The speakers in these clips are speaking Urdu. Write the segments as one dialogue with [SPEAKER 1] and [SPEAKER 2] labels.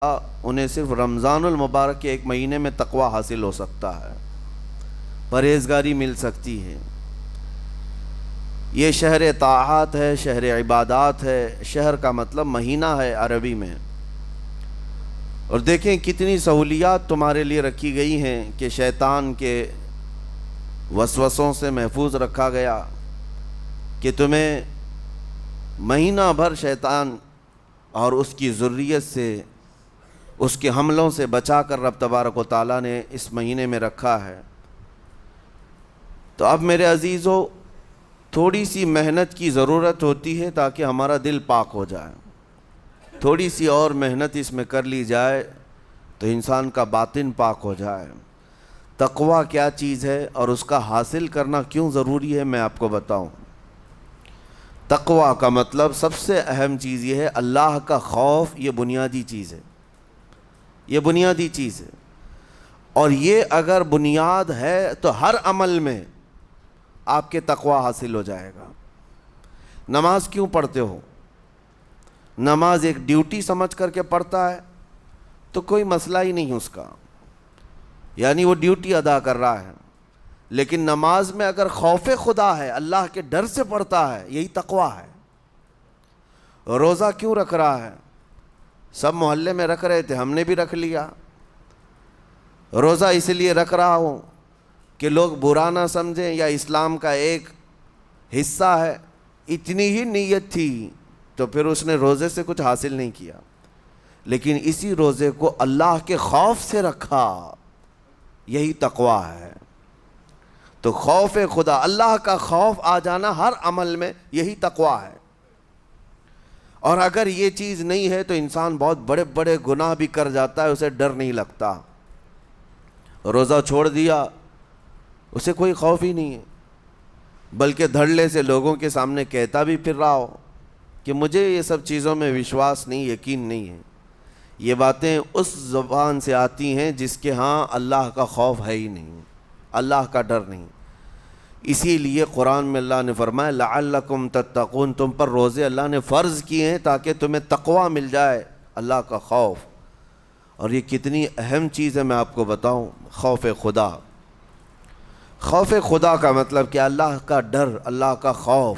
[SPEAKER 1] انہیں صرف رمضان المبارک کے ایک مہینے میں تقوی حاصل ہو سکتا ہے، پرہیزگاری مل سکتی ہے۔ یہ شہر طاعات ہے، شہر عبادات ہے، شہر کا مطلب مہینہ ہے عربی میں۔ اور دیکھیں کتنی سہولیات تمہارے لیے رکھی گئی ہیں کہ شیطان کے وسوسوں سے محفوظ رکھا گیا، کہ تمہیں مہینہ بھر شیطان اور اس کی ذریت سے، اس کے حملوں سے بچا کر رب تبارک و تعالیٰ نے اس مہینے میں رکھا ہے۔ تو اب میرے عزیزو، تھوڑی سی محنت کی ضرورت ہوتی ہے تاکہ ہمارا دل پاک ہو جائے۔ تھوڑی سی اور محنت اس میں کر لی جائے تو انسان کا باطن پاک ہو جائے۔ تقوی کیا چیز ہے اور اس کا حاصل کرنا کیوں ضروری ہے، میں آپ کو بتاؤں۔ تقوی کا مطلب سب سے اہم چیز یہ ہے، اللہ کا خوف۔ یہ بنیادی چیز ہے، یہ بنیادی چیز ہے۔ اور یہ اگر بنیاد ہے تو ہر عمل میں آپ کے تقوی حاصل ہو جائے گا۔ نماز کیوں پڑھتے ہو؟ نماز ایک ڈیوٹی سمجھ کر کے پڑھتا ہے تو کوئی مسئلہ ہی نہیں اس کا، یعنی وہ ڈیوٹی ادا کر رہا ہے۔ لیکن نماز میں اگر خوف خدا ہے، اللہ کے ڈر سے پڑھتا ہے، یہی تقوی ہے۔ روزہ کیوں رکھ رہا ہے؟ سب محلے میں رکھ رہے تھے، ہم نے بھی رکھ لیا۔ روزہ اس لیے رکھ رہا ہوں کہ لوگ برا نہ سمجھیں، یا اسلام کا ایک حصہ ہے۔ اتنی ہی نیت تھی تو پھر اس نے روزے سے کچھ حاصل نہیں کیا، لیکن اسی روزے کو اللہ کے خوف سے رکھا، یہی تقوی ہے۔ تو خوف خدا، اللہ کا خوف آ جانا ہر عمل میں، یہی تقوی ہے۔ اور اگر یہ چیز نہیں ہے تو انسان بہت بڑے بڑے گناہ بھی کر جاتا ہے، اسے ڈر نہیں لگتا۔ روزہ چھوڑ دیا، اسے کوئی خوف ہی نہیں ہے، بلکہ دھڑلے سے لوگوں کے سامنے کہتا بھی پھر رہا ہو کہ مجھے یہ سب چیزوں میں وشواس نہیں، یقین نہیں ہے۔ یہ باتیں اس زبان سے آتی ہیں جس کے ہاں اللہ کا خوف ہے ہی نہیں، اللہ کا ڈر نہیں۔ اسی لیے قرآن میں اللہ نے فرمایا لعلکم تتقون، تم پر روزے اللہ نے فرض کیے ہیں تاکہ تمہیں تقوی مل جائے، اللہ کا خوف۔ اور یہ کتنی اہم چیز ہے میں آپ کو بتاؤں، خوف خدا۔ خوف خدا کا مطلب کہ اللہ کا ڈر، اللہ کا خوف،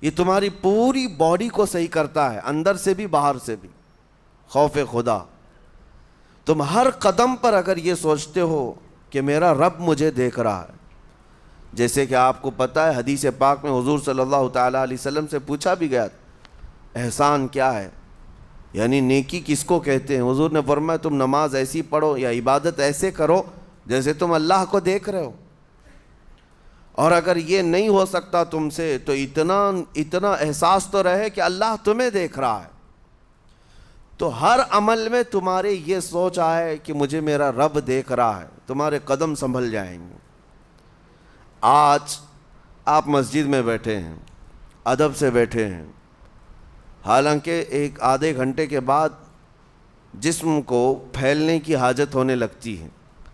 [SPEAKER 1] یہ تمہاری پوری باڈی کو صحیح کرتا ہے، اندر سے بھی باہر سے بھی۔ خوف خدا، تم ہر قدم پر اگر یہ سوچتے ہو کہ میرا رب مجھے دیکھ رہا ہے، جیسے کہ آپ کو پتہ ہے حدیث پاک میں حضور صلی اللہ تعالیٰ علیہ وسلم سے پوچھا بھی گیا، احسان کیا ہے، یعنی نیکی کس کو کہتے ہیں؟ حضور نے فرمایا تم نماز ایسی پڑھو یا عبادت ایسے کرو جیسے تم اللہ کو دیکھ رہے ہو۔ اور اگر یہ نہیں ہو سکتا تم سے تو اتنا احساس تو رہے کہ اللہ تمہیں دیکھ رہا ہے۔ تو ہر عمل میں تمہارے یہ سوچ آئے کہ مجھے میرا رب دیکھ رہا ہے، تمہارے قدم سنبھل جائیں گے۔ آج آپ مسجد میں بیٹھے ہیں، ادب سے بیٹھے ہیں، حالانکہ ایک آدھے گھنٹے کے بعد جسم کو پھیلنے کی حاجت ہونے لگتی ہے،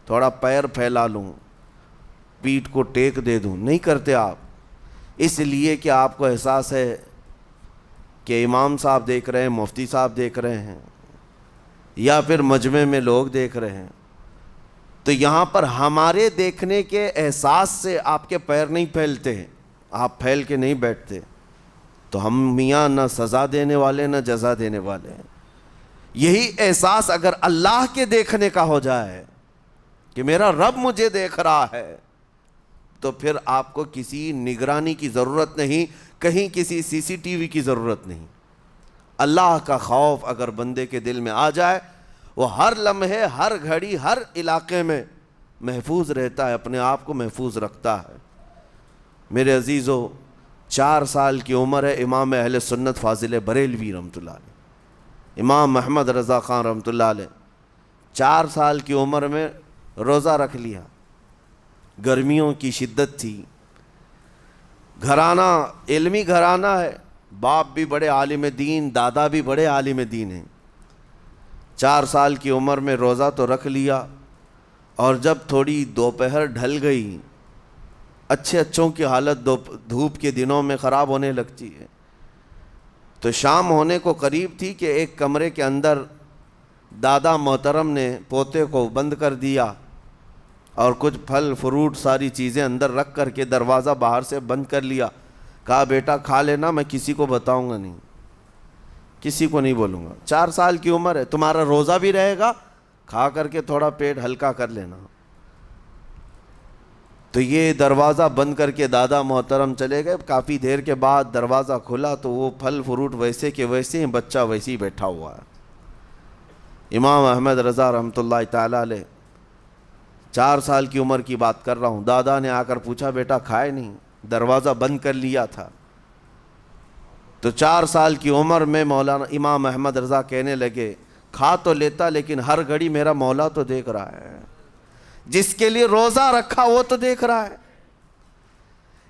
[SPEAKER 1] تھوڑا پیر پھیلا لوں، پیٹھ کو ٹیک دے دوں، نہیں کرتے آپ، اس لیے کہ آپ کو احساس ہے کہ امام صاحب دیکھ رہے ہیں، مفتی صاحب دیکھ رہے ہیں، یا پھر مجمع میں لوگ دیکھ رہے ہیں۔ تو یہاں پر ہمارے دیکھنے کے احساس سے آپ کے پیر نہیں پھیلتے ہیں، آپ پھیل کے نہیں بیٹھتے۔ تو ہم میاں نہ سزا دینے والے نہ جزا دینے والے ہیں۔ یہی احساس اگر اللہ کے دیکھنے کا ہو جائے کہ میرا رب مجھے دیکھ رہا ہے، تو پھر آپ کو کسی نگرانی کی ضرورت نہیں، کہیں کسی سی سی ٹی وی کی ضرورت نہیں۔ اللہ کا خوف اگر بندے کے دل میں آ جائے، وہ ہر لمحے، ہر گھڑی، ہر علاقے میں محفوظ رہتا ہے، اپنے آپ کو محفوظ رکھتا ہے۔ میرے عزیزو، 4 سال کی عمر ہے امام اہل سنت فاضل بریلوی رحمۃ اللہ علیہ، امام محمد رضا خان رحمۃ اللہ علیہ، 4 سال کی عمر میں روزہ رکھ لیا۔ گرمیوں کی شدت تھی، گھرانہ علمی گھرانہ ہے، باپ بھی بڑے عالم دین، دادا بھی بڑے عالم دین ہیں۔ 4 سال کی عمر میں روزہ تو رکھ لیا، اور جب تھوڑی دوپہر ڈھل گئی، اچھوں کی حالت دھوپ کے دنوں میں خراب ہونے لگتی ہے، تو شام ہونے کو قریب تھی کہ ایک کمرے کے اندر دادا محترم نے پوتے کو بند کر دیا اور کچھ پھل فروٹ ساری چیزیں اندر رکھ کر کے دروازہ باہر سے بند کر لیا. کہا بیٹا کھا لینا, میں کسی کو بتاؤں گا نہیں, کسی کو نہیں بولوں گا. 4 سال کی عمر ہے, تمہارا روزہ بھی رہے گا, کھا کر کے تھوڑا پیٹ ہلکا کر لینا. تو یہ دروازہ بند کر کے دادا محترم چلے گئے. کافی دیر کے بعد دروازہ کھلا تو وہ پھل فروٹ ویسے کے ویسے ہیں, بچہ ویسے ہی بیٹھا ہوا ہے. امام احمد رضا رحمۃ اللہ تعالیٰ علیہ, 4 سال کی عمر کی بات کر رہا ہوں. دادا نے آ کر پوچھا بیٹا کھائے نہیں, دروازہ بند کر لیا تھا. تو 4 سال کی عمر میں مولانا امام احمد رضا کہنے لگے کھا تو لیتا لیکن ہر گھڑی میرا مولا تو دیکھ رہا ہے, جس کے لیے روزہ رکھا وہ تو دیکھ رہا ہے.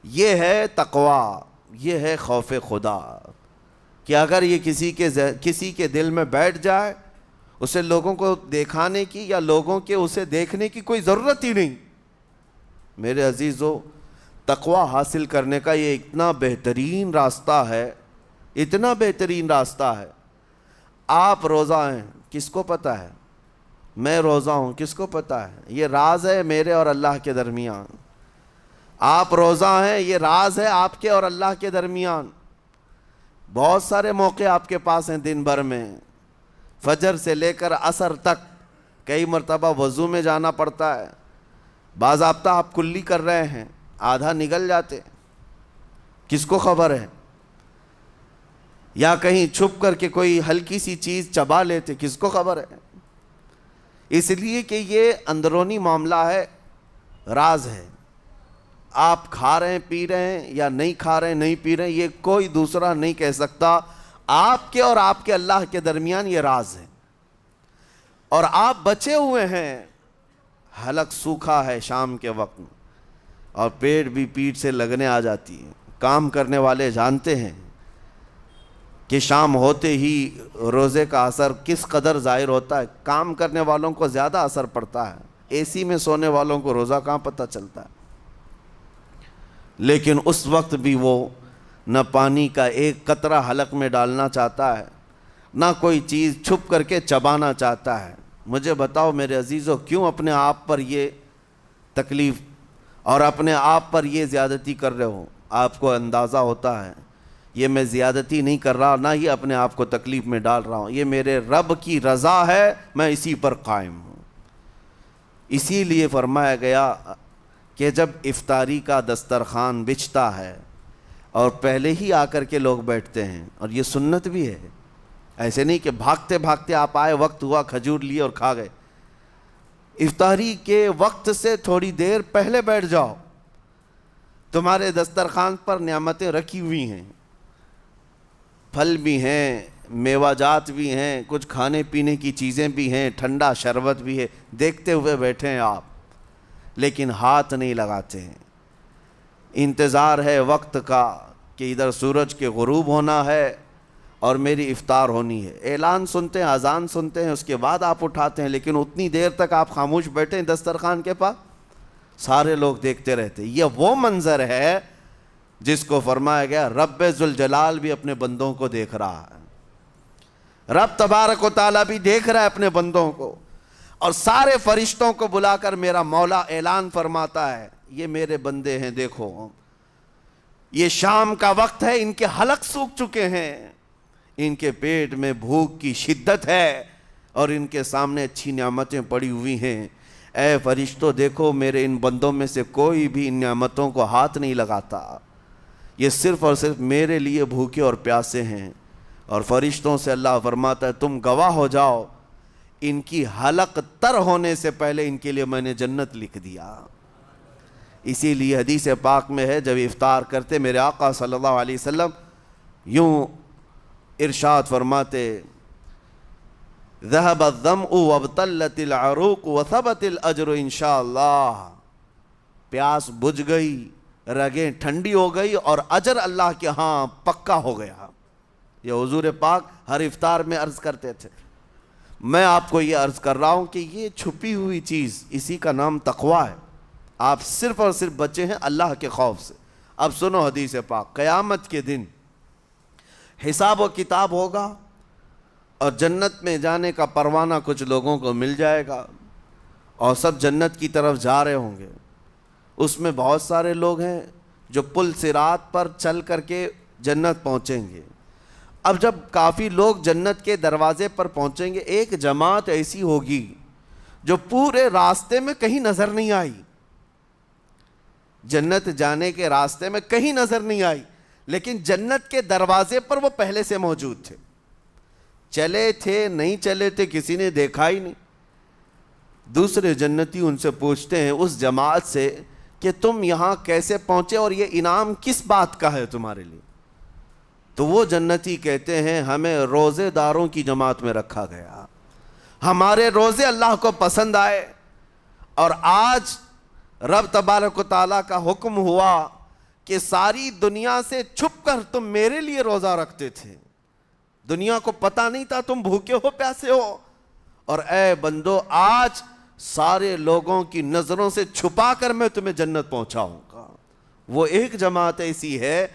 [SPEAKER 1] یہ ہے تقویٰ, یہ ہے خوف خدا, کہ اگر یہ کسی کے دل میں بیٹھ جائے, اسے لوگوں کو دکھانے کی یا لوگوں کے اسے دیکھنے کی کوئی ضرورت ہی نہیں. میرے عزیزو, تقویٰ حاصل کرنے کا یہ اتنا بہترین راستہ ہے, اتنا بہترین راستہ ہے. آپ روزہ ہیں, کس کو پتہ ہے؟ میں روزہ ہوں, کس کو پتہ ہے؟ یہ راز ہے میرے اور اللہ کے درمیان. آپ روزہ ہیں, یہ راز ہے آپ کے اور اللہ کے درمیان. بہت سارے موقع آپ کے پاس ہیں دن بھر میں, فجر سے لے کر عصر تک. کئی مرتبہ وضو میں جانا پڑتا ہے, باضابطہ آپ کلی کر رہے ہیں, آدھا نگل جاتے, کس کو خبر ہے؟ یا کہیں چھپ کر کے کوئی ہلکی سی چیز چبا لیتے, کس کو خبر ہے؟ اس لیے کہ یہ اندرونی معاملہ ہے, راز ہے. آپ کھا رہے ہیں پی رہے ہیں یا نہیں کھا رہے ہیں نہیں پی رہے ہیں, یہ کوئی دوسرا نہیں کہہ سکتا. آپ کے اور آپ کے اللہ کے درمیان یہ راز ہے. اور آپ بچے ہوئے ہیں, حلق سوکھا ہے شام کے وقت میں, اور پیٹ بھی پیٹ سے لگنے آ جاتی ہے. کام کرنے والے جانتے ہیں کہ شام ہوتے ہی روزے کا اثر کس قدر ظاہر ہوتا ہے. کام کرنے والوں کو زیادہ اثر پڑتا ہے, اے سی میں سونے والوں کو روزہ کہاں پتہ چلتا ہے. لیکن اس وقت بھی وہ نہ پانی کا ایک قطرہ حلق میں ڈالنا چاہتا ہے, نہ کوئی چیز چھپ کر کے چبانا چاہتا ہے. مجھے بتاؤ میرے عزیزو, کیوں اپنے آپ پر یہ تکلیف اور اپنے آپ پر یہ زیادتی کر رہے ہو؟ آپ کو اندازہ ہوتا ہے یہ میں زیادتی نہیں کر رہا, نہ ہی اپنے آپ کو تکلیف میں ڈال رہا ہوں, یہ میرے رب کی رضا ہے, میں اسی پر قائم ہوں. اسی لیے فرمایا گیا کہ جب افطاری کا دسترخوان بچھتا ہے اور پہلے ہی آ کر کے لوگ بیٹھتے ہیں, اور یہ سنت بھی ہے, ایسے نہیں کہ بھاگتے بھاگتے آپ آئے, وقت ہوا کھجور لیے اور کھا گئے. افطاری کے وقت سے تھوڑی دیر پہلے بیٹھ جاؤ, تمہارے دسترخوان پر نعمتیں رکھی ہوئی ہیں, پھل بھی ہیں, میوہ جات بھی ہیں, کچھ کھانے پینے کی چیزیں بھی ہیں, ٹھنڈا شربت بھی ہے, دیکھتے ہوئے بیٹھے ہیں آپ, لیکن ہاتھ نہیں لگاتے ہیں. انتظار ہے وقت کا کہ ادھر سورج کے غروب ہونا ہے اور میری افطار ہونی ہے. اعلان سنتے ہیں, اذان سنتے ہیں, اس کے بعد آپ اٹھاتے ہیں, لیکن اتنی دیر تک آپ خاموش بیٹھے ہیں دسترخوان کے پاس, سارے لوگ دیکھتے رہتے. یہ وہ منظر ہے جس کو فرمایا گیا رب ذوالجلال بھی اپنے بندوں کو دیکھ رہا ہے, رب تبارک و تعالیٰ بھی دیکھ رہا ہے اپنے بندوں کو. اور سارے فرشتوں کو بلا کر میرا مولا اعلان فرماتا ہے, یہ میرے بندے ہیں, دیکھو یہ شام کا وقت ہے, ان کے حلق سوکھ چکے ہیں, ان کے پیٹ میں بھوک کی شدت ہے, اور ان کے سامنے اچھی نعمتیں پڑی ہوئی ہیں. اے فرشتوں دیکھو, میرے ان بندوں میں سے کوئی بھی ان نعمتوں کو ہاتھ نہیں لگاتا, یہ صرف اور صرف میرے لیے بھوکے اور پیاسے ہیں. اور فرشتوں سے اللہ فرماتا ہے تم گواہ ہو جاؤ, ان کی حلق تر ہونے سے پہلے ان کے لیے میں نے جنت لکھ دیا. اسی لیے حدیث پاک میں ہے, جب افطار کرتے میرے آقا صلی اللہ علیہ وسلم یوں ارشاد فرماتے, ذهب الظمأ وابتلت العروق وثبت الاجر انشاءاللہ. پیاس بجھ گئی, رگیں ٹھنڈی ہو گئی, اور اجر اللہ کے ہاں پکا ہو گیا. یہ حضور پاک ہر افطار میں عرض کرتے تھے. میں آپ کو یہ عرض کر رہا ہوں کہ یہ چھپی ہوئی چیز, اسی کا نام تقویٰ ہے. آپ صرف اور صرف بچے ہیں اللہ کے خوف سے. اب سنو حدیث پاک, قیامت کے دن حساب و کتاب ہوگا, اور جنت میں جانے کا پروانہ کچھ لوگوں کو مل جائے گا اور سب جنت کی طرف جا رہے ہوں گے۔ اس میں بہت سارے لوگ ہیں جو پل صراط پر چل کر کے جنت پہنچیں گے۔ اب جب کافی لوگ جنت کے دروازے پر پہنچیں گے، ایک جماعت ایسی ہوگی جو پورے راستے میں کہیں نظر نہیں آئی، جنت جانے کے راستے میں کہیں نظر نہیں آئی، لیکن جنت کے دروازے پر وہ پہلے سے موجود تھے، چلے تھے نہیں چلے تھے کسی نے دیکھا ہی نہیں۔ دوسرے جنتی ان سے پوچھتے ہیں اس جماعت سے کہ تم یہاں کیسے پہنچے اور یہ انعام کس بات کا ہے تمہارے لیے؟ تو وہ جنتی کہتے ہیں ہمیں روزے داروں کی جماعت میں رکھا گیا، ہمارے روزے اللہ کو پسند آئے، اور آج رب تبارک و تعالیٰ کا حکم ہوا کہ ساری دنیا سے چھپ کر تم میرے لیے روزہ رکھتے تھے، دنیا کو پتہ نہیں تھا تم بھوکے ہو پیاسے ہو، اور اے بندو آج سارے لوگوں کی نظروں سے چھپا کر میں تمہیں جنت پہنچاؤں گا۔ وہ ایک جماعت ایسی ہے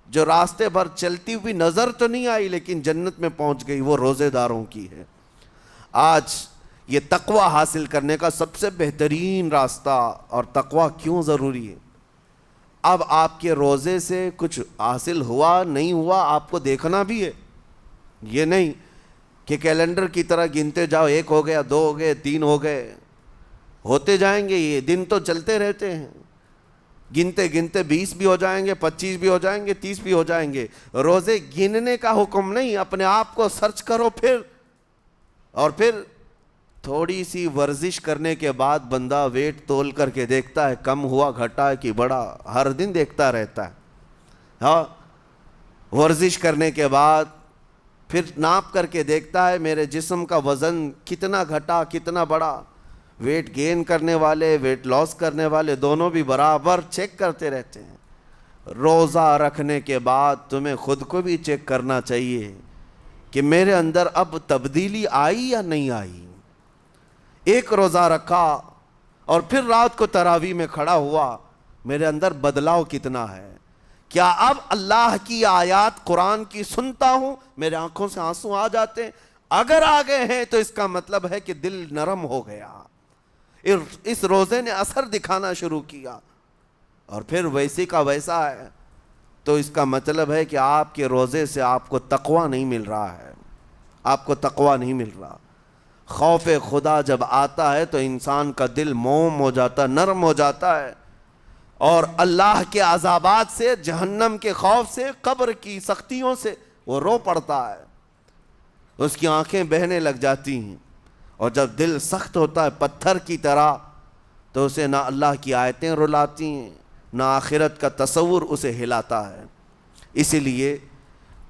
[SPEAKER 1] جو راستے بھر چلتی ہوئی نظر تو نہیں آئی لیکن جنت میں پہنچ گئی، وہ روزے داروں کی ہے۔ آج یہ تقوی حاصل کرنے کا سب سے بہترین راستہ، اور تقوی کیوں ضروری ہے؟ اب آپ کے روزے سے کچھ حاصل ہوا نہیں ہوا آپ کو دیکھنا بھی ہے، یہ نہیں کہ کیلنڈر کی طرح گنتے جاؤ، 1 ہو گیا، 2 ہو گئے، 3 ہو گئے، ہوتے جائیں گے، یہ دن تو چلتے رہتے ہیں، گنتے گنتے 20 بھی ہو جائیں گے، 25 بھی ہو جائیں گے، 30 بھی ہو جائیں گے۔ روزے گننے کا حکم نہیں، اپنے آپ کو سرچ کرو پھر تھوڑی سی ورزش کرنے کے بعد بندہ ویٹ تول کر کے دیکھتا ہے کم ہوا گھٹا ہے کہ بڑا، ہر دن دیکھتا رہتا ہے۔ ہاں، ورزش کرنے کے بعد پھر ناپ کر کے دیکھتا ہے میرے جسم کا وزن کتنا گھٹا کتنا بڑا۔ ویٹ گین کرنے والے ویٹ لاس کرنے والے دونوں بھی برابر چیک کرتے رہتے ہیں۔ روزہ رکھنے کے بعد تمہیں خود کو بھی چیک کرنا چاہیے کہ میرے اندر اب تبدیلی آئی یا نہیں آئی۔ ایک روزہ رکھا اور پھر رات کو تراویح میں کھڑا ہوا، میرے اندر بدلاؤ کتنا ہے؟ کیا اب اللہ کی آیات قرآن کی سنتا ہوں، میرے آنکھوں سے آنسو آ جاتے ہیں؟ اگر آ گئے ہیں تو اس کا مطلب ہے کہ دل نرم ہو گیا، اس روزے نے اثر دکھانا شروع کیا، اور پھر ویسے کا ویسا ہے، تو اس کا مطلب ہے کہ آپ کے روزے سے آپ کو تقوی نہیں مل رہا ہے، آپ کو تقوی نہیں مل رہا۔ خوف خدا جب آتا ہے تو انسان کا دل موم ہو جاتا، نرم ہو جاتا ہے، اور اللہ کے عذابات سے، جہنم کے خوف سے، قبر کی سختیوں سے وہ رو پڑتا ہے، اس کی آنکھیں بہنے لگ جاتی ہیں، اور جب دل سخت ہوتا ہے پتھر کی طرح تو اسے نہ اللہ کی آیتیں رلاتی ہیں نہ آخرت کا تصور اسے ہلاتا ہے۔ اسی لیے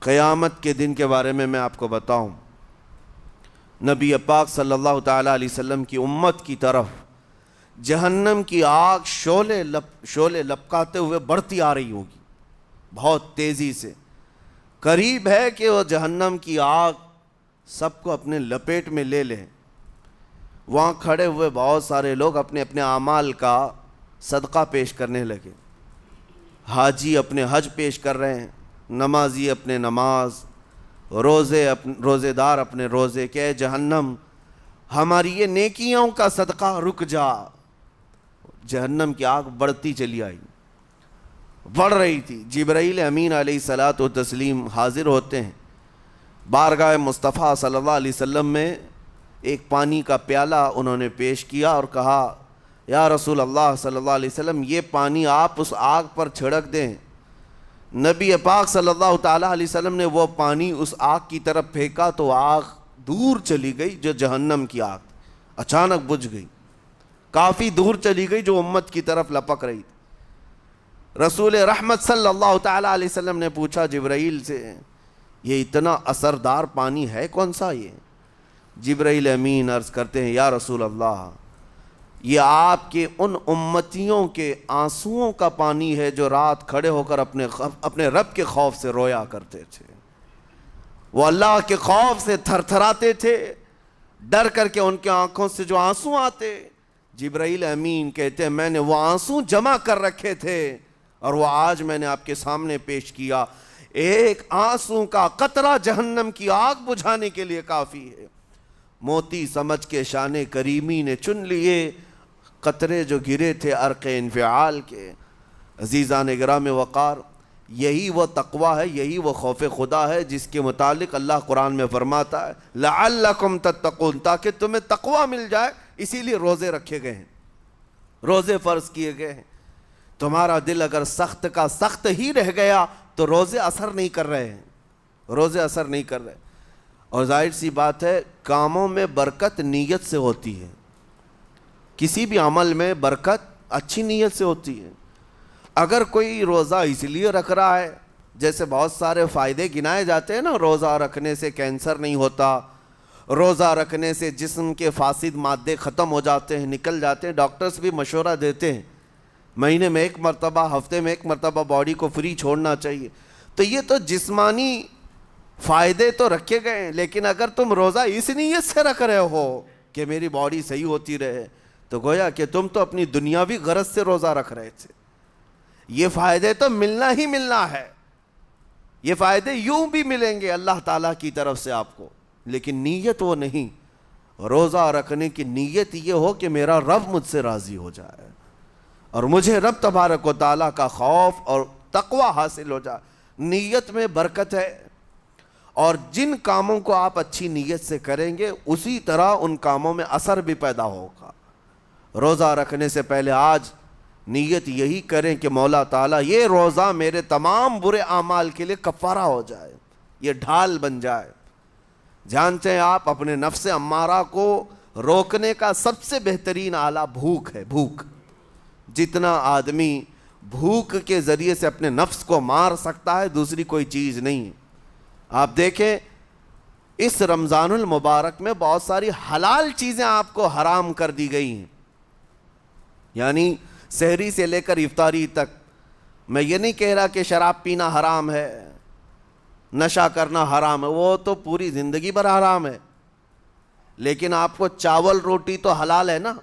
[SPEAKER 1] قیامت کے دن کے بارے میں آپ کو بتاؤں، نبی پاک صلی اللہ تعالیٰ علیہ وسلم کی امت کی طرف جہنم کی آگ شعلے لپکاتے ہوئے بڑھتی آ رہی ہوگی بہت تیزی سے، قریب ہے کہ وہ جہنم کی آگ سب کو اپنے لپیٹ میں لے لیں۔ وہاں کھڑے ہوئے بہت سارے لوگ اپنے اپنے اعمال کا صدقہ پیش کرنے لگے، حاجی اپنے حج پیش کر رہے ہیں، نمازی اپنے نماز، روزے دار اپنے روزے، کہ اے جہنم ہماری یہ نیکیوں کا صدقہ رک جا۔ جہنم کی آگ بڑھتی چلی آئی، بڑھ رہی تھی۔ جبرائیل امین علیہ الصلاۃ والتسلیم حاضر ہوتے ہیں بارگاہ مصطفیٰ صلی اللہ علیہ وسلم میں، ایک پانی کا پیالہ انہوں نے پیش کیا اور کہا یا رسول اللہ صلی اللہ علیہ وسلم یہ پانی آپ اس آگ پر چھڑک دیں۔ نبی پاک صلی اللہ تعالیٰ علیہ وسلم نے وہ پانی اس آگ کی طرف پھینکا تو آگ دور چلی گئی، جو جہنم کی آگ اچانک بجھ گئی، کافی دور چلی گئی جو امت کی طرف لپک رہی تھی۔ رسول رحمت صلی اللہ تعالیٰ علیہ وسلم نے پوچھا جبرائیل سے یہ اتنا اثردار پانی ہے کون سا؟ یہ جبرائیل امین عرض کرتے ہیں یا رسول اللہ یہ آپ کے ان امتیوں کے آنسوؤں کا پانی ہے جو رات کھڑے ہو کر اپنے رب کے خوف سے رویا کرتے تھے، وہ اللہ کے خوف سے تھر تھراتے تھے، ڈر کر کے ان کے آنکھوں سے جو آنسو آتے۔ جبرائیل امین کہتے ہیں میں نے وہ آنسو جمع کر رکھے تھے اور وہ آج میں نے آپ کے سامنے پیش کیا۔ ایک آنسو کا قطرہ جہنم کی آگ بجھانے کے لیے کافی ہے۔ موتی سمجھ کے شان کریمی نے چن لیے قطرے جو گرے تھے عرق انفعال کے۔ عزیزان گرام وقار، یہی وہ تقویٰ ہے، یہی وہ خوف خدا ہے جس کے متعلق اللہ قرآن میں فرماتا ہے لعلکم تتقون، تاکہ تمہیں تقویٰ مل جائے، اسی لیے روزے رکھے گئے ہیں، روزے فرض کیے گئے ہیں۔ تمہارا دل اگر سخت کا سخت ہی رہ گیا تو روزے اثر نہیں کر رہے ہیں، روزے اثر نہیں کر رہے۔ اور ظاہر سی بات ہے کاموں میں برکت نیت سے ہوتی ہے، کسی بھی عمل میں برکت اچھی نیت سے ہوتی ہے۔ اگر کوئی روزہ اس لیے رکھ رہا ہے، جیسے بہت سارے فائدے گنائے جاتے ہیں نا، روزہ رکھنے سے کینسر نہیں ہوتا، روزہ رکھنے سے جسم کے فاسد مادے ختم ہو جاتے ہیں، نکل جاتے ہیں، ڈاکٹرز بھی مشورہ دیتے ہیں مہینے میں ایک مرتبہ، ہفتے میں ایک مرتبہ باڈی کو فری چھوڑنا چاہیے۔ تو یہ تو جسمانی فائدے تو رکھے گئے ہیں، لیکن اگر تم روزہ اس نیت سے رکھ رہے ہو کہ میری باڈی صحیح ہوتی رہے، تو گویا کہ تم تو اپنی دنیاوی غرض سے روزہ رکھ رہے تھے۔ یہ فائدے تو ملنا ہی ملنا ہے، یہ فائدے یوں بھی ملیں گے اللہ تعالیٰ کی طرف سے آپ کو، لیکن نیت وہ نہیں۔ روزہ رکھنے کی نیت یہ ہو کہ میرا رب مجھ سے راضی ہو جائے اور مجھے رب تبارک و تعالیٰ کا خوف اور تقوی حاصل ہو جائے۔ نیت میں برکت ہے، اور جن کاموں کو آپ اچھی نیت سے کریں گے اسی طرح ان کاموں میں اثر بھی پیدا ہوگا۔ روزہ رکھنے سے پہلے آج نیت یہی کریں کہ مولا تعالیٰ یہ روزہ میرے تمام برے اعمال کے لیے کفارہ ہو جائے، یہ ڈھال بن جائے۔ جانتے ہیں آپ اپنے نفس امارہ کو روکنے کا سب سے بہترین آلہ بھوک ہے، بھوک۔ جتنا آدمی بھوک کے ذریعے سے اپنے نفس کو مار سکتا ہے دوسری کوئی چیز نہیں۔ آپ دیکھیں اس رمضان المبارک میں بہت ساری حلال چیزیں آپ کو حرام کر دی گئی ہیں، یعنی سحری سے لے کر افطاری تک۔ میں یہ نہیں کہہ رہا کہ شراب پینا حرام ہے، نشہ کرنا حرام ہے، وہ تو پوری زندگی بھر حرام ہے، لیکن آپ کو چاول روٹی تو حلال ہے نا،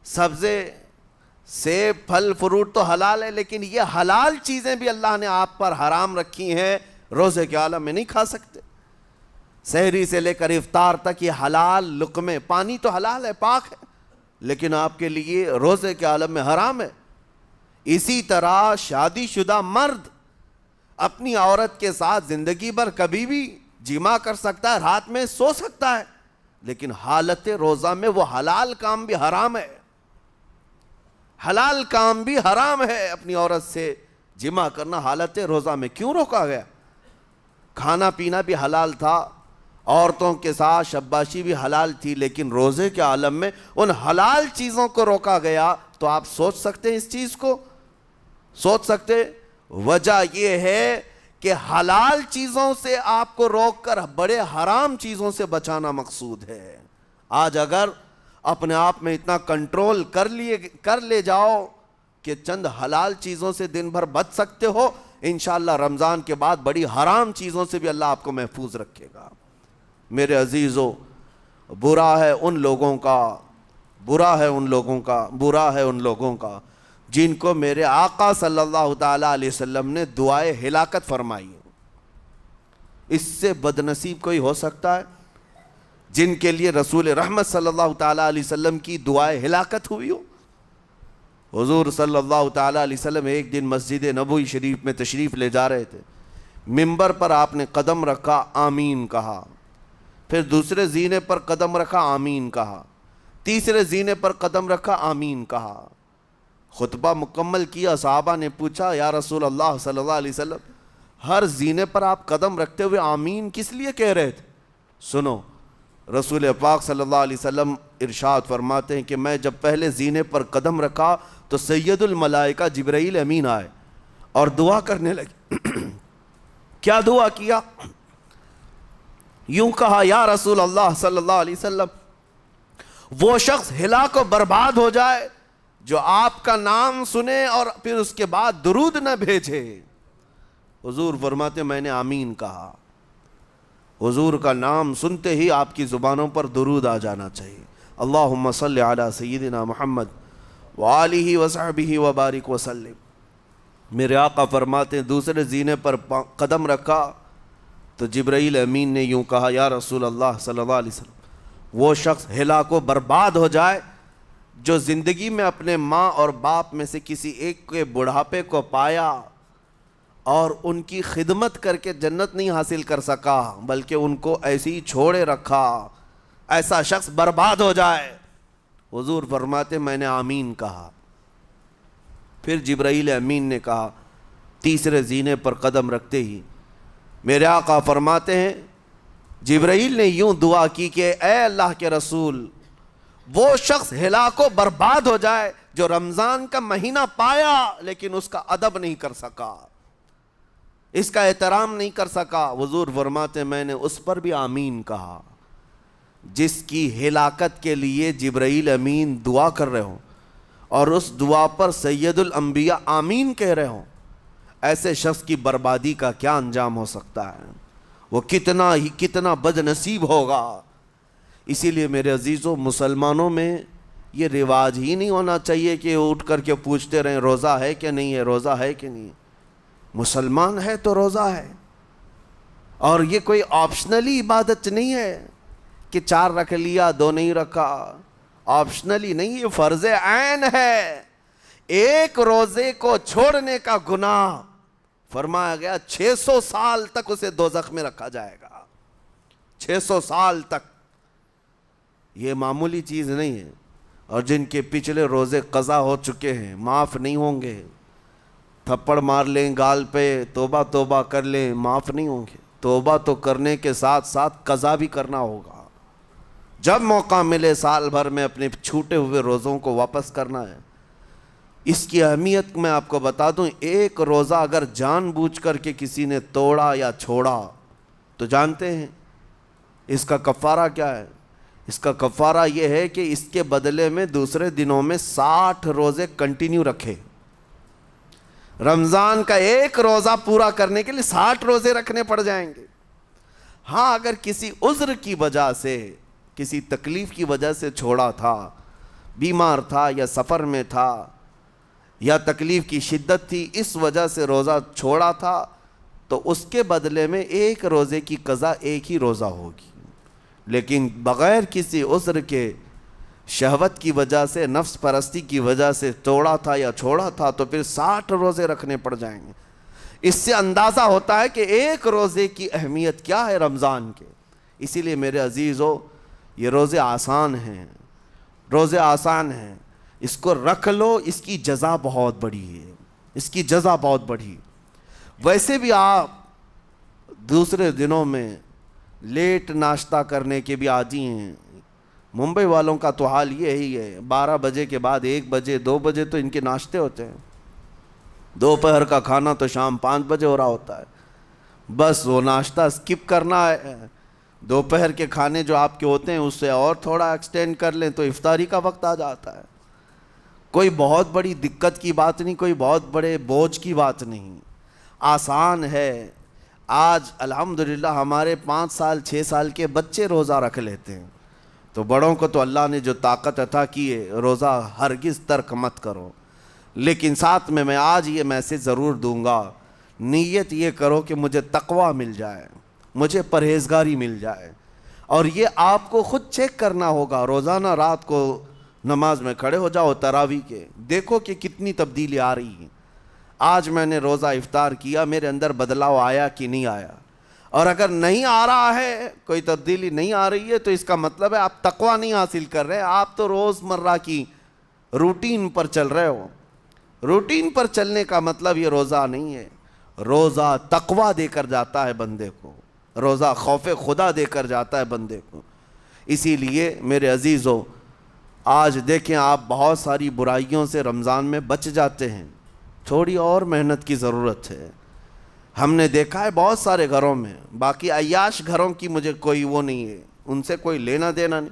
[SPEAKER 1] سبزے سیب پھل فروٹ تو حلال ہے، لیکن یہ حلال چیزیں بھی اللہ نے آپ پر حرام رکھی ہیں، روزے کے عالم میں نہیں کھا سکتے۔ سحری سے لے کر افطار تک یہ حلال لقمے، پانی تو حلال ہے، پاک ہے، لیکن آپ کے لیے روزے کے عالم میں حرام ہے۔ اسی طرح شادی شدہ مرد اپنی عورت کے ساتھ زندگی بھر کبھی بھی جمع کر سکتا ہے، رات میں سو سکتا ہے، لیکن حالت روزہ میں وہ حلال کام بھی حرام ہے، حلال کام بھی حرام ہے۔ اپنی عورت سے جمع کرنا حالت روزہ میں کیوں روکا گیا؟ کھانا پینا بھی حلال تھا، عورتوں کے ساتھ شباشی بھی حلال تھی، لیکن روزے کے عالم میں ان حلال چیزوں کو روکا گیا۔ تو آپ سوچ سکتے ہیں اس چیز کو، سوچ سکتے؟ وجہ یہ ہے کہ حلال چیزوں سے آپ کو روک کر بڑے حرام چیزوں سے بچانا مقصود ہے۔ آج اگر اپنے آپ میں اتنا کنٹرول کر لے جاؤ کہ چند حلال چیزوں سے دن بھر بچ سکتے ہو، انشاءاللہ رمضان کے بعد بڑی حرام چیزوں سے بھی اللہ آپ کو محفوظ رکھے گا۔ میرے عزیزو، برا ہے ان لوگوں کا جن کو میرے آقا صلی اللہ تعالیٰ علیہ وسلم نے دعائے ہلاکت فرمائی۔ اس سے بدنصیب کوئی ہو سکتا ہے؟ جن کے لیے رسول رحمت صلی اللہ تعالیٰ علیہ وسلم کی دعائے ہلاکت ہوئی ہو۔ حضور صلی اللہ تعالیٰ علیہ وسلم ایک دن مسجد نبوی شریف میں تشریف لے جا رہے تھے، منبر پر آپ نے قدم رکھا، آمین کہا، پھر دوسرے زینے پر قدم رکھا، آمین کہا، تیسرے زینے پر قدم رکھا، آمین کہا۔ خطبہ مکمل کیا، صحابہ نے پوچھا یا رسول اللہ صلی اللہ علیہ وسلم ہر زینے پر آپ قدم رکھتے ہوئے آمین کس لیے کہہ رہے تھے؟ سنو، رسول پاک صلی اللہ علیہ وسلم ارشاد فرماتے ہیں کہ میں جب پہلے زینے پر قدم رکھا تو سید الملائکہ جبرائیل امین آئے اور دعا کرنے لگے۔ کیا دعا کیا؟ یوں کہا، یا رسول اللہ صلی اللہ علیہ وسلم وہ شخص ہلاک و برباد ہو جائے جو آپ کا نام سنے اور پھر اس کے بعد درود نہ بھیجے۔ حضور فرماتے میں نے آمین کہا۔ حضور کا نام سنتے ہی آپ کی زبانوں پر درود آ جانا چاہیے۔ اللہم صلی علی سیدنا محمد وآلہ وصحبہ وبارک وسلم۔ میرے آقا فرماتے ہیں دوسرے زینے پر قدم رکھا تو جبرائیل امین نے یوں کہا یا رسول اللہ صلی اللہ علیہ وسلم وہ شخص ہلاک و برباد ہو جائے جو زندگی میں اپنے ماں اور باپ میں سے کسی ایک کے بڑھاپے کو پایا اور ان کی خدمت کر کے جنت نہیں حاصل کر سکا بلکہ ان کو ایسے ہی چھوڑے رکھا، ایسا شخص برباد ہو جائے۔ حضور فرماتے میں نے آمین کہا۔ پھر جبرائیل امین نے کہا تیسرے زینے پر قدم رکھتے ہی میرے آقا فرماتے ہیں جبرائیل نے یوں دعا کی کہ اے اللہ کے رسول وہ شخص ہلاک و برباد ہو جائے جو رمضان کا مہینہ پایا لیکن اس کا ادب نہیں کر سکا، اس کا احترام نہیں کر سکا۔ حضور فرماتے میں نے اس پر بھی آمین کہا۔ جس کی ہلاکت کے لیے جبرائیل امین دعا کر رہے ہوں اور اس دعا پر سید الانبیاء آمین کہہ رہے ہوں، ایسے شخص کی بربادی کا کیا انجام ہو سکتا ہے؟ وہ کتنا بد نصیب ہوگا۔ اسی لیے میرے عزیزوں مسلمانوں میں یہ رواج ہی نہیں ہونا چاہیے کہ اٹھ کر کے پوچھتے رہیں روزہ ہے کہ نہیں ہے، روزہ ہے کہ نہیں ہے۔ مسلمان ہے تو روزہ ہے، اور یہ کوئی آپشنلی عبادت نہیں ہے کہ 4 رکھ لیا 2 نہیں رکھا، آپشنلی نہیں، یہ فرض عین ہے۔ ایک روزے کو چھوڑنے کا گناہ فرمایا گیا 600 سال تک اسے دوزخ میں رکھا جائے گا، 600 سال تک۔ یہ معمولی چیز نہیں ہے، اور جن کے پچھلے روزے قضا ہو چکے ہیں معاف نہیں ہوں گے۔ تھپڑ مار لیں گال پہ، توبہ توبہ کر لیں، معاف نہیں ہوں گے۔ توبہ تو کرنے کے ساتھ ساتھ قضا بھی کرنا ہوگا۔ جب موقع ملے سال بھر میں اپنے چھوٹے ہوئے روزوں کو واپس کرنا ہے۔ اس کی اہمیت میں آپ کو بتا دوں، ایک روزہ اگر جان بوجھ کر کے کسی نے توڑا یا چھوڑا تو جانتے ہیں اس کا کفارہ کیا ہے؟ اس کا کفارہ یہ ہے کہ اس کے بدلے میں دوسرے دنوں میں 60 روزے کنٹینیو رکھے۔ رمضان کا ایک روزہ پورا کرنے کے لیے 60 روزے رکھنے پڑ جائیں گے۔ ہاں اگر کسی عذر کی وجہ سے، کسی تکلیف کی وجہ سے چھوڑا تھا، بیمار تھا یا سفر میں تھا یا تکلیف کی شدت تھی، اس وجہ سے روزہ چھوڑا تھا، تو اس کے بدلے میں ایک روزے کی قضا ایک ہی روزہ ہوگی۔ لیکن بغیر کسی عذر کے، شہوت کی وجہ سے، نفس پرستی کی وجہ سے توڑا تھا یا چھوڑا تھا تو پھر 60 روزے رکھنے پڑ جائیں گے۔ اس سے اندازہ ہوتا ہے کہ ایک روزے کی اہمیت کیا ہے رمضان کے۔ اسی لیے میرے عزیزو یہ روزے آسان ہیں، روزے آسان ہیں، اس کو رکھ لو، اس کی جزا بہت بڑی ہے، اس کی جزا بہت بڑی۔ ویسے بھی آپ دوسرے دنوں میں لیٹ ناشتہ کرنے کے بھی عادی ہیں۔ ممبئی والوں کا تو حال یہی ہے، 12 بجے کے بعد 1 بجے 2 بجے تو ان کے ناشتے ہوتے ہیں، دوپہر کا کھانا تو شام 5 بجے ہو رہا ہوتا ہے۔ بس وہ ناشتہ سکپ کرنا ہے، دوپہر کے کھانے جو آپ کے ہوتے ہیں اس سے اور تھوڑا ایکسٹینڈ کر لیں تو افطاری کا وقت آ جاتا ہے۔ کوئی بہت بڑی دقت کی بات نہیں، کوئی بہت بڑے بوجھ کی بات نہیں، آسان ہے۔ آج الحمدللہ ہمارے 5 سال 6 سال کے بچے روزہ رکھ لیتے ہیں، تو بڑوں کو تو اللہ نے جو طاقت عطا کی ہے، روزہ ہرگز ترک مت کرو۔ لیکن ساتھ میں آج یہ میسیج ضرور دوں گا، نیت یہ کرو کہ مجھے تقویٰ مل جائے، مجھے پرہیزگاری مل جائے، اور یہ آپ کو خود چیک کرنا ہوگا۔ روزانہ رات کو نماز میں کھڑے ہو جاؤ تراویح کے، دیکھو کہ کتنی تبدیلی آ رہی ہے۔ آج میں نے روزہ افطار کیا، میرے اندر بدلاؤ آیا کہ نہیں آیا؟ اور اگر نہیں آ رہا ہے، کوئی تبدیلی نہیں آ رہی ہے، تو اس کا مطلب ہے آپ تقویٰ نہیں حاصل کر رہے، آپ تو روز مرہ کی روٹین پر چل رہے ہو۔ روٹین پر چلنے کا مطلب یہ روزہ نہیں ہے۔ روزہ تقویٰ دے کر جاتا ہے بندے کو، روزہ خوف خدا دے کر جاتا ہے بندے کو۔ اسی لیے میرے عزیزو آج دیکھیں آپ بہت ساری برائیوں سے رمضان میں بچ جاتے ہیں، تھوڑی اور محنت کی ضرورت ہے۔ ہم نے دیکھا ہے بہت سارے گھروں میں، باقی عیاش گھروں کی مجھے کوئی وہ نہیں ہے، ان سے کوئی لینا دینا نہیں،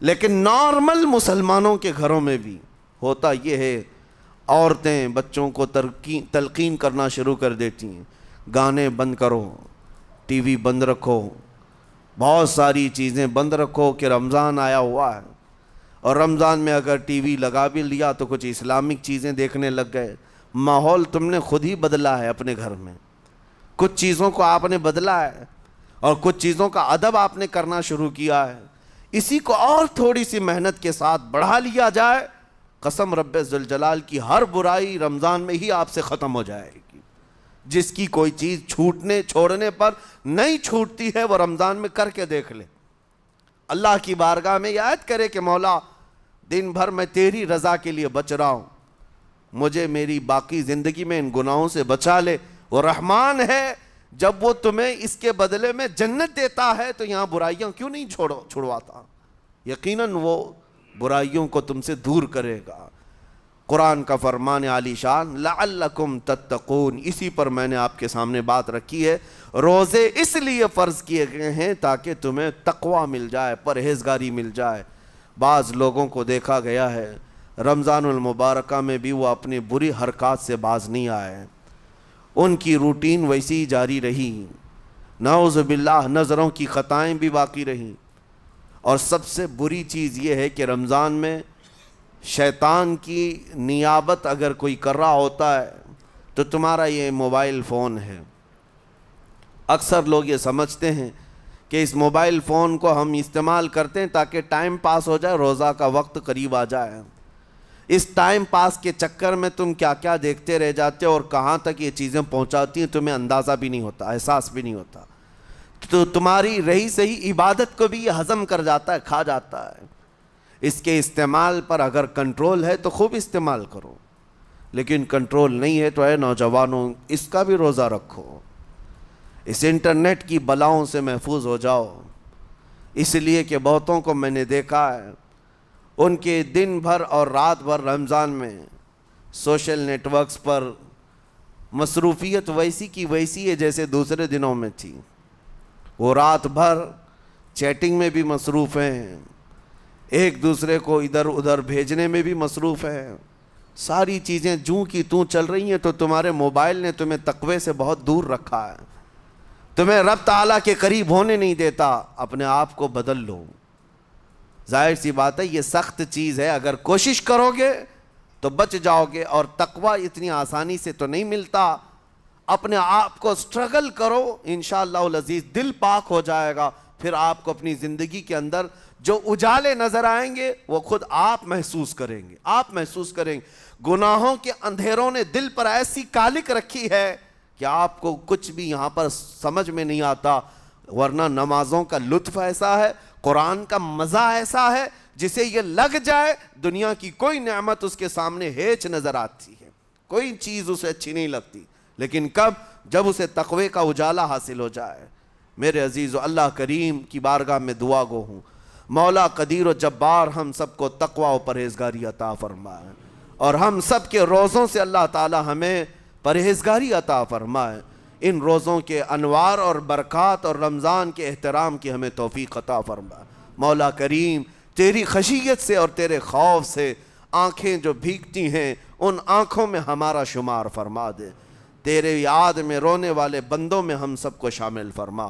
[SPEAKER 1] لیکن نارمل مسلمانوں کے گھروں میں بھی ہوتا یہ ہے، عورتیں بچوں کو تلقین کرنا شروع کر دیتی ہیں، گانے بند کرو، ٹی وی بند رکھو، بہت ساری چیزیں بند رکھو کہ رمضان آیا ہوا ہے۔ اور رمضان میں اگر ٹی وی لگا بھی لیا تو کچھ اسلامک چیزیں دیکھنے لگ گئے، ماحول تم نے خود ہی بدلا ہے اپنے گھر میں، کچھ چیزوں کو آپ نے بدلا ہے اور کچھ چیزوں کا ادب آپ نے کرنا شروع کیا ہے، اسی کو اور تھوڑی سی محنت کے ساتھ بڑھا لیا جائے، قسم رب ذوالجلال کی ہر برائی رمضان میں ہی آپ سے ختم ہو جائے گی۔ جس کی کوئی چیز چھوڑنے پر نہیں چھوٹتی ہے وہ رمضان میں کر کے دیکھ لے، اللہ کی بارگاہ میں یاد کرے کہ مولا دن بھر میں تیری رضا کے لیے بچ رہا ہوں، مجھے میری باقی زندگی میں ان گناہوں سے بچا لے۔ وہ رحمان ہے، جب وہ تمہیں اس کے بدلے میں جنت دیتا ہے تو یہاں برائیاں کیوں نہیں چھڑواتا؟ یقیناً وہ برائیوں کو تم سے دور کرے گا۔ قرآن کا فرمان عالی شان لعلکم تتقون، اسی پر میں نے آپ کے سامنے بات رکھی ہے۔ روزے اس لیے فرض کیے گئے ہیں تاکہ تمہیں تقوی مل جائے، پرہیزگاری مل جائے۔ بعض لوگوں کو دیکھا گیا ہے رمضان المبارکہ میں بھی وہ اپنی بری حرکات سے باز نہیں آئے، ان کی روٹین ویسی ہی جاری رہی، نعوذ باللہ نظروں کی خطائیں بھی باقی رہیں۔ اور سب سے بری چیز یہ ہے کہ رمضان میں شیطان کی نیابت اگر کوئی کر رہا ہوتا ہے تو تمہارا یہ موبائل فون ہے۔ اکثر لوگ یہ سمجھتے ہیں کہ اس موبائل فون کو ہم استعمال کرتے ہیں تاکہ ٹائم پاس ہو جائے، روزہ کا وقت قریب آ جائے۔ اس ٹائم پاس کے چکر میں تم کیا کیا دیکھتے رہ جاتے ہو اور کہاں تک یہ چیزیں پہنچاتی ہیں تمہیں اندازہ بھی نہیں ہوتا، احساس بھی نہیں ہوتا، تو تمہاری رہی صحیح عبادت کو بھی یہ ہضم کر جاتا ہے، کھا جاتا ہے۔ اس کے استعمال پر اگر کنٹرول ہے تو خوب استعمال کرو، لیکن کنٹرول نہیں ہے تو اے نوجوانوں اس کا بھی روزہ رکھو، اس انٹرنیٹ کی بلاؤں سے محفوظ ہو جاؤ۔ اس لیے کہ بہتوں کو میں نے دیکھا ہے ان کے دن بھر اور رات بھر رمضان میں سوشل نیٹ ورکس پر مصروفیت ویسی کی ویسی ہے جیسے دوسرے دنوں میں تھی۔ وہ رات بھر چیٹنگ میں بھی مصروف ہیں، ایک دوسرے کو ادھر ادھر بھیجنے میں بھی مصروف ہیں، ساری چیزیں جوں کی توں چل رہی ہیں۔ تو تمہارے موبائل نے تمہیں تقوی سے بہت دور رکھا ہے، تمہیں رب تعالیٰ کے قریب ہونے نہیں دیتا۔ اپنے آپ کو بدل لو۔ ظاہر سی بات ہے یہ سخت چیز ہے، اگر کوشش کرو گے تو بچ جاؤ گے، اور تقوی اتنی آسانی سے تو نہیں ملتا۔ اپنے آپ کو سٹرگل کرو، انشاءاللہ العزیز دل پاک ہو جائے گا، پھر آپ کو اپنی زندگی کے اندر جو اجالے نظر آئیں گے وہ خود آپ محسوس کریں گے، آپ محسوس کریں گے۔ گناہوں کے اندھیروں نے دل پر ایسی کالک رکھی ہے کہ آپ کو کچھ بھی یہاں پر سمجھ میں نہیں آتا، ورنہ نمازوں کا لطف ایسا ہے، قرآن کا مزہ ایسا ہے، جسے یہ لگ جائے دنیا کی کوئی نعمت اس کے سامنے ہیچ نظر آتی ہے، کوئی چیز اسے اچھی نہیں لگتی، لیکن کب؟ جب اسے تقوی کا اجالا حاصل ہو جائے۔ میرے عزیزو، اللہ کریم کی بارگاہ میں دعا گو ہوں، مولا قدیر و جبار ہم سب کو تقوی و پرہیزگاری عطا فرمائے، اور ہم سب کے روزوں سے اللہ تعالی ہمیں پرہیزگاری عطا فرمائے۔ ان روزوں کے انوار اور برکات اور رمضان کے احترام کی ہمیں توفیق عطا فرمائے۔ مولا کریم تیری خشیت سے اور تیرے خوف سے آنکھیں جو بھیگتی ہیں ان آنکھوں میں ہمارا شمار فرما دے، تیرے یاد میں رونے والے بندوں میں ہم سب کو شامل فرما۔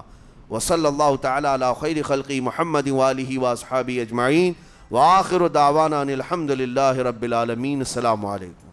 [SPEAKER 1] وصلی اللہ تعالی علی خیر خلقی محمد وآلہ واصحابہ اجمعین، وآخر دعوانا ان الحمد للہ رب العالمین۔ السلام علیکم۔